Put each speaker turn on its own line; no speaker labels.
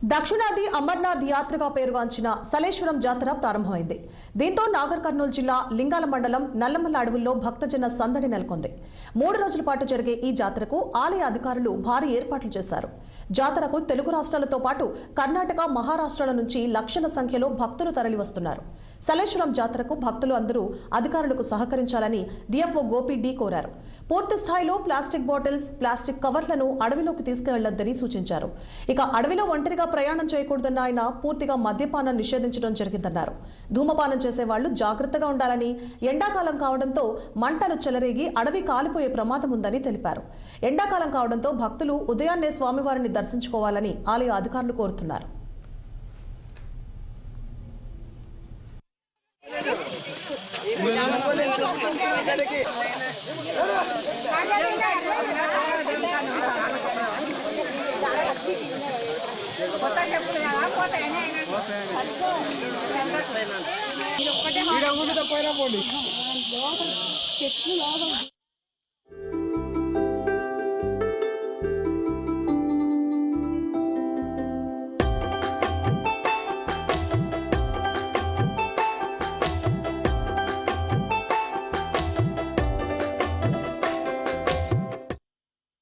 దక్షిణాది అమర్నాథ్ యాత్రగా పేరుగాంచిన సలేశ్వరం జాతర ప్రారంభమైంది. దీంతో నాగర్ కర్నూలు జిల్లా లింగాల మండలం నల్లమల్ల అడవుల్లో భక్తజన సందడి నెలకొంది. 3 రోజుల పాటు జరిగే ఈ జాతరకు ఆలయ అధికారులు భారీ ఏర్పాట్లు చేశారు. జాతరకు తెలుగు రాష్ట్రాలతో పాటు కర్ణాటక, మహారాష్ట్రాల నుంచి లక్షల సంఖ్యలో భక్తులు తరలివస్తున్నారు. సలేశ్వరం జాతరకు భక్తులు అందరూ అధికారులకు సహకరించాలని డిఎఫ్ఓ గోపి డి కోరారు. పూర్తి స్థాయిలో ప్లాస్టిక్ బాటిల్స్, ప్లాస్టిక్ కవర్లను అడవిలోకి తీసుకెళ్లొద్దని సూచించారు. ఇక అడవిలో ఒంటరిగా ప్రయాణం చేయకూడదన్న ఆయన పూర్తిగా మద్యపానం నిషేధించడం జరిగిందన్నారు. ధూమపానం చేసేవాళ్లు జాగ్రత్తగా ఉండాలని, ఎండాకాలం కావడంతో మంటలు చెలరేగి అడవి కాలిపోయే ప్రమాదం ఉందని తెలిపారు. ఎండాకాలం కావడంతో భక్తులు ఉదయాన్నే స్వామివారిని దర్శించుకోవాలని ఆలయ అధికారులు కోరుతున్నారు.
చెట్లు